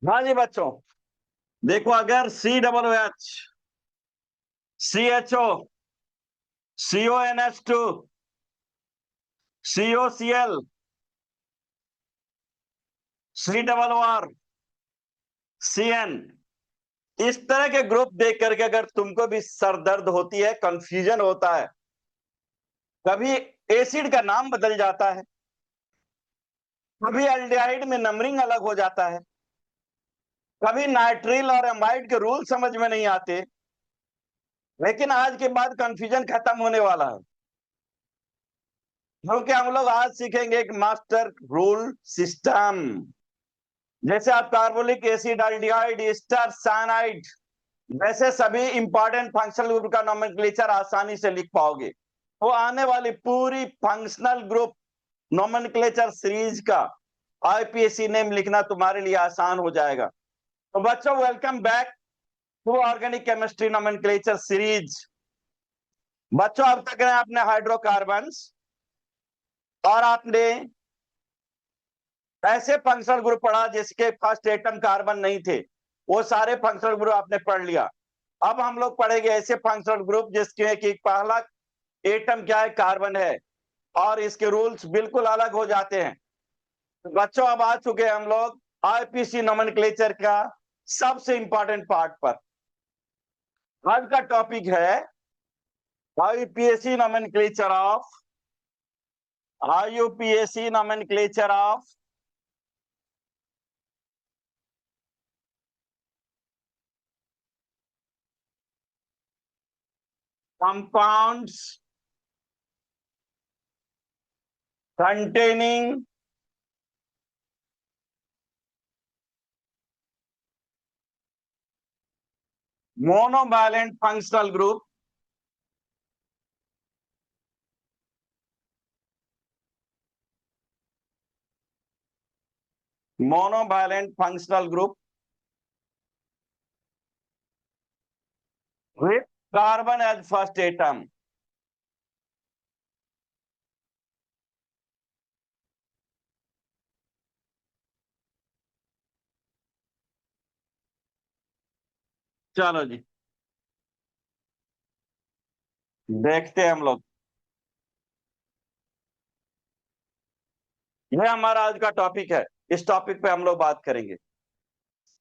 हाँ जी बच्चों, देखो अगर COOH, CHO, CONH2, COCl, CRR, CN, इस तरह के ग्रुप देख करके अगर तुमको भी सर दर्द होती है, कंफ्यूजन होता है, कभी एसिड का नाम बदल जाता है, कभी एल्डिहाइड में नंबरिंग अलग हो जाता है, कभी नाइट्रिल और एमाइड के रूल समझ में नहीं आते, लेकिन आज के बाद कंफ्यूजन खत्म होने वाला है, क्योंकि हम लोग आज सीखेंगे एक मास्टर रूल सिस्टम। जैसे आप carbolic acid, aldehyde, ester, cyanide, वैसे सभी इंपॉर्टेंट फंक्शनल ग्रुप का नोमेनक्लेचर आसानी से लिख पाओगे। तो आने वाली पूरी फंक्शनल ग्रुप नोमेनक्लेचर सीरीज का IPSC नेम लिखना तुम्हारे लिए आसान हो जाएगा। तो बच्चों, welcome back to organic chemistry nomenclature series. बच्चों, अब तक आपने हाइड्रोकार्बन्स और आपने ऐसे फंक्शनल ग्रुप पढ़ा जिसके फर्स्ट एटम कार्बन नहीं थे, वो सारे फंक्शनल ग्रुप आपने पढ़ लिया। अब हम लोग पढ़ेंगे ऐसे फंक्शनल ग्रुप जिसके कि पहला एटम क्या है, कार्बन है, और इसके रूल्स बिल्कुल अलग हो जाते हैं। तो बच्चों, अब आ चुके हैं हम लोग IPC नोमेनक्लेचर का सबसे इंपॉर्टेंट पार्ट पर। आज का टॉपिक है IUPAC nomenclature of IUPAC nomenclature of compounds containing monovalent functional group with carbon as first atom। चलो जी, देखते हैं हम लोग। यह हमारा आज का टॉपिक है, इस टॉपिक पे हम लोग बात करेंगे।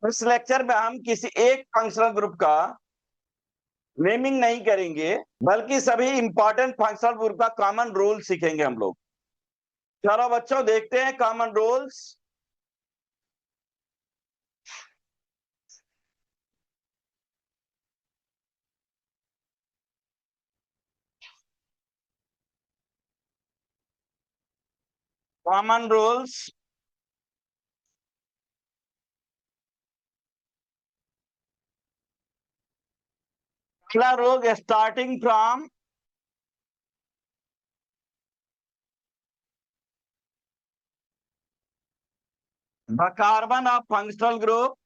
इस लेक्चर में हम किसी एक फंक्शनल ग्रुप का नेमिंग नहीं करेंगे, बल्कि सभी इंपॉर्टेंट फंक्शनल ग्रुप का कॉमन रूल सीखेंगे हम लोग। चलो बच्चों, देखते हैं कॉमन रूल्स। कॉमन रूल्स पहला rule, starting from the carbon of functional group,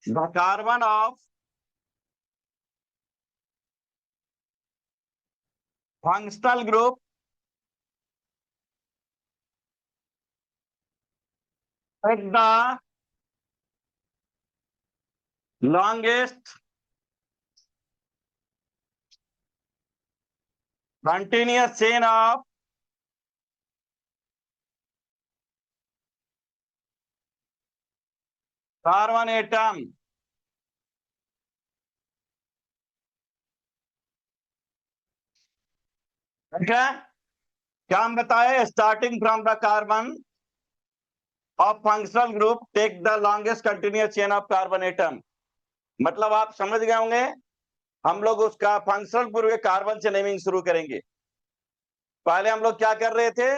the carbon of functional group at the longest continuous chain of carbon atom। ठीक है, क्या हम बताए, starting from the carbon of functional group take the longest continuous chain of carbon atom. मतलब आप समझ गए होंगे, हम लोग उसका फंक्शनल ग्रुप के कार्बन से नेमिंग शुरू करेंगे। पहले हम लोग क्या कर रहे थे,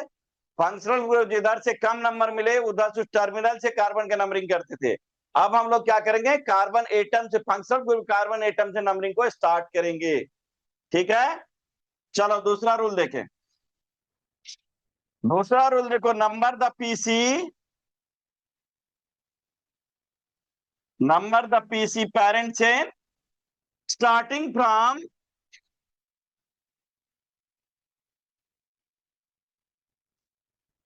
फंक्शनल ग्रुप जिधर से कम नंबर मिले उधर से टर्मिनल से कार्बन के नंबरिंग करते थे। अब हम लोग क्या करेंगे, कार्बन एटम से, फंक्शनल ग्रुप कार्बन एटम से नंबरिंग को स्टार्ट करेंगे। ठीक है, चलो दूसरा रूल देखें। दूसरा रूल देखो, number the PC parent chain starting from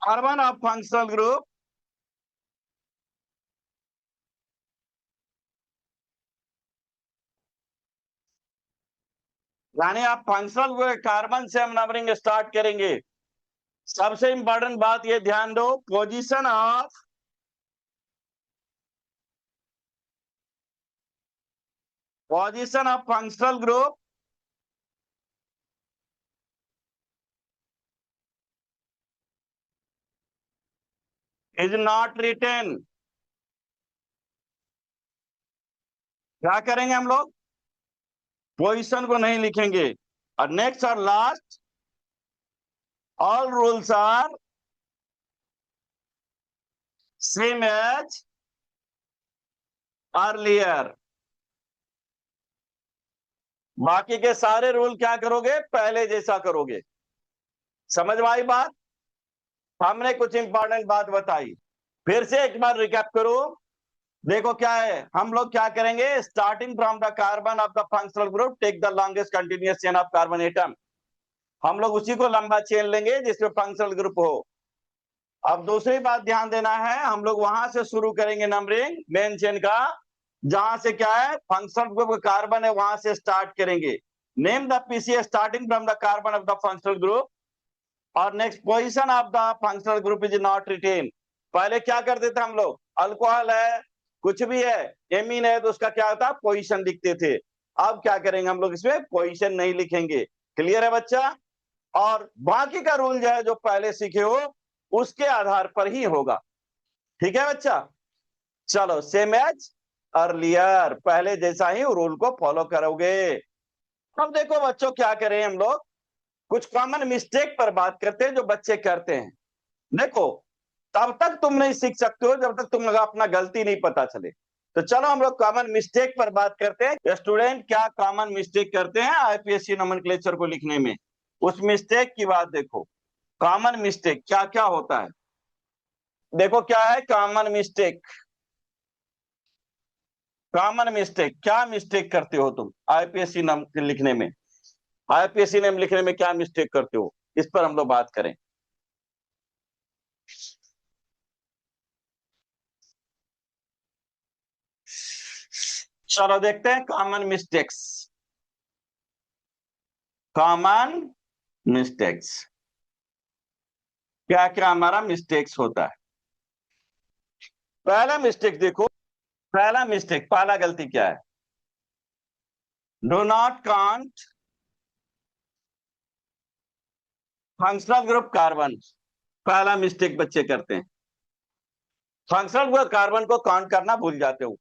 carbon of functional group यानी आप फंक्शनल कार्बन से हम नंबरिंग स्टार्ट करेंगे। सबसे इंपॉर्टेंट बात ये ध्यान दो, position of functional group is not written. क्या करेंगे हम लोग? पोजीशन को नहीं लिखेंगे। और नेक्स्ट और last, all rules are same as earlier. बाकी के सारे रूल क्या करोगे? पहले जैसा करोगे। समझ में आई बात? हमने कुछ इंपॉर्टेंट बात बताई, फिर से एक बार रिकैप करो। देखो क्या है, हम लोग क्या करेंगे? Starting from the carbon of the functional group take the longest continuous chain of carbon atom. हम लोग उसी को लंबा चेन लेंगे जिसमें फंक्शनल ग्रुप हो। अब दूसरी बात ध्यान देना है, हम लोग वहां से शुरू करेंगे नंबरिंग मेन चेन का, जहां से क्या है फंक्शनल ग्रुप कार्बन है, वहां से स्टार्ट करेंगे। Name the PCA starting from the carbon of the functional group. और next, position of the functional group is not written. पहले क्या करते थे हम लोग? अल्कोहल है, कुछ भी है, एमीन है, तो उसका क्या होता? पोजीशन लिखते थे। अब क्या करेंगे हम लोग? इसमें पोजीशन नहीं लिखेंगे। क्लियर है बच्चा? और बाकी का रूल जो है, जो पहले सीखे हो उसके आधार पर ही होगा। ठीक है बच्चा? चलो, सेम एज अर्लियर, पहले जैसा ही रूल को फॉलो करोगे। अब देखो बच्चों, क्या करें हम लोग? कुछ कॉमन मिस्टेक पर बात करते हैं जो बच्चे करते हैं। देखो, तब तक तुम नहीं सीख सकते हो जब तक तुम अपना गलती नहीं पता चले। तो चलो हम लोग कॉमन मिस्टेक पर बात करते हैं। स्टूडेंट क्या कॉमन मिस्टेक करते हैं आईपीएससी नोमेनक्लेचर को लिखने में? उस मिस्टेक की बात देखो। कॉमन मिस्टेक क्या क्या होता है? देखो क्या है कॉमन मिस्टेक। कॉमन मिस्टेक, क्या मिस्टेक करते हो तुम आईपीएससी नाम लिखने में? आईपीएससी नेम लिखने में क्या मिस्टेक करते हो, इस पर हम लोग बात करें। चलो देखते हैं कॉमन मिस्टेक्स। कॉमन मिस्टेक्स क्या क्या हमारा मिस्टेक्स होता है? पहला मिस्टेक देखो, पहला मिस्टेक, पहला गलती क्या है? Do not count functional group carbon. पहला मिस्टेक बच्चे करते हैं, फंक्शनल ग्रुप कार्बन को काउंट करना भूल जाते हो।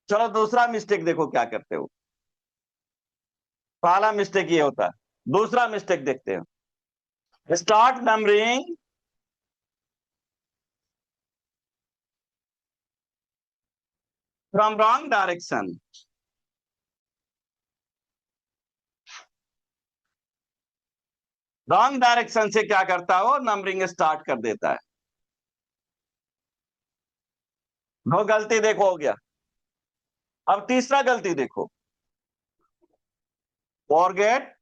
चलो दूसरा मिस्टेक देखो क्या करते हो। पहला मिस्टेक ये होता है, दूसरा मिस्टेक देखते हैं। Start numbering from wrong direction. Wrong direction से क्या करता हो? नंबरिंग स्टार्ट कर देता है। दो गलती देखो हो गया। अब तीसरा गलती देखो, फॉरगेट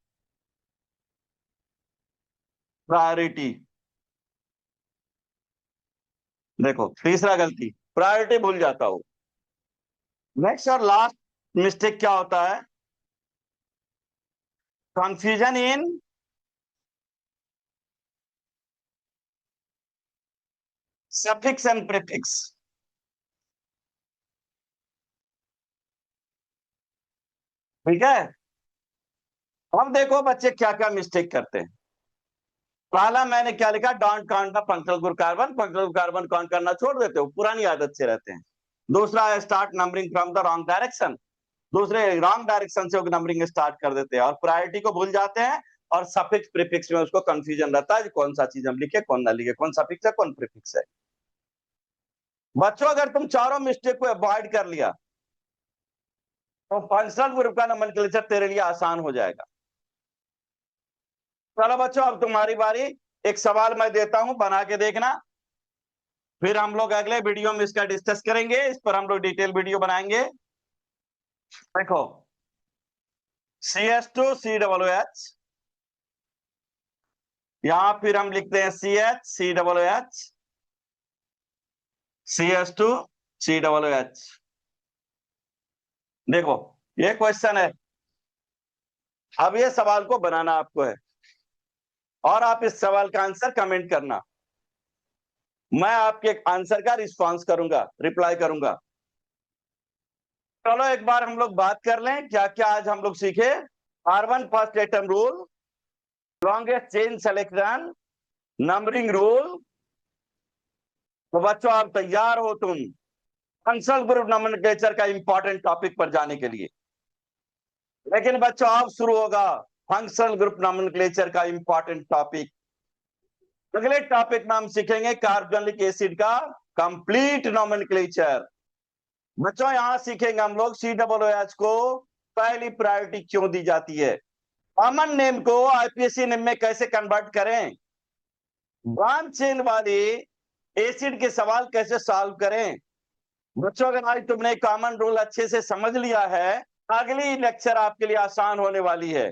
प्रायोरिटी। देखो तीसरा गलती, प्रायोरिटी भूल जाता हो। नेक्स्ट और लास्ट मिस्टेक क्या होता है? Confusion in suffix and prefix. ठीक है? अब देखो बच्चे क्या क्या मिस्टेक करते हैं। पहला मैंने क्या लिखा? Don't count the functional group carbon. Functional group carbon count करना छोड़ देते हो, पुरानी आदत से रहते हैं। दूसरा है start numbering from the wrong direction. दूसरे रॉन्ग डायरेक्शन से नंबरिंग स्टार्ट कर देते हैं और प्रायोरिटी को भूल जाते हैं। और सफिक्स प्रीफिक्स में उसको कंफ्यूजन रहता है, कौन सा चीज हम लिखे कौन ना लिखे, कौन सफिक्स है कौन प्रीफिक्स है। बच्चों अगर तुम चारों मिस्टेक को अवॉइड कर लिया तो फंक्शनल ग्रुप का नोमेनक्लेचर तेरे लिए आसान हो जाएगा। चलो बच्चों, अब तुम्हारी बारी। एक सवाल मैं देता हूं, बना के देखना, फिर हम लोग अगले वीडियो में इसका डिस्कस करेंगे। इस पर हम लोग डिटेल वीडियो बनाएंगे। देखो, CH2COOH, यहां फिर हम लिखते हैं CH, CH2COOH। देखो ये क्वेश्चन है, अब ये सवाल को बनाना आपको है और आप इस सवाल का आंसर कमेंट करना। मैं आपके आंसर का रिस्पांस करूंगा, रिप्लाई करूंगा। चलो एक बार हम लोग बात कर लें क्या क्या आज हम लोग सीखे। R1 first atom rule, longest chain selection, numbering rule. तो बच्चों आप तैयार हो तुम फंक्शनल ग्रुप नोमेनक्लेचर का इंपॉर्टेंट टॉपिक पर जाने के लिए। लेकिन बच्चों अब शुरू होगा फंक्शनल ग्रुप नोमेनक्लेचर का इंपॉर्टेंट टॉपिक। अगले टॉपिक में हम सीखेंगे कार्बोनिक एसिड का कंप्लीट नोमेनक्लेचर। बच्चों यहां सीखेंगे हम लोग COOH को पहली प्रायोरिटी क्यों दी जाती है, कॉमन नेम को आईपीएसी नेम में कैसे कन्वर्ट करें, ब्रांच चेन वाली एसिड के सवाल कैसे सॉल्व करें। बच्चों अगर आज तुमने कॉमन रूल अच्छे से समझ लिया है, अगली लेक्चर आपके लिए आसान होने वाली है।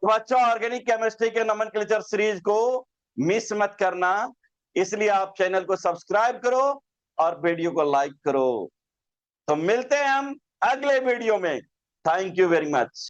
बच्चों ऑर्गेनिक केमिस्ट्री के नोमेनक्लेचर सीरीज को मिस मत करना, इसलिए आप चैनल को सब्सक्राइब करो और वीडियो को लाइक करो। तो मिलते हैं हम अगले वीडियो में। Thank you very much.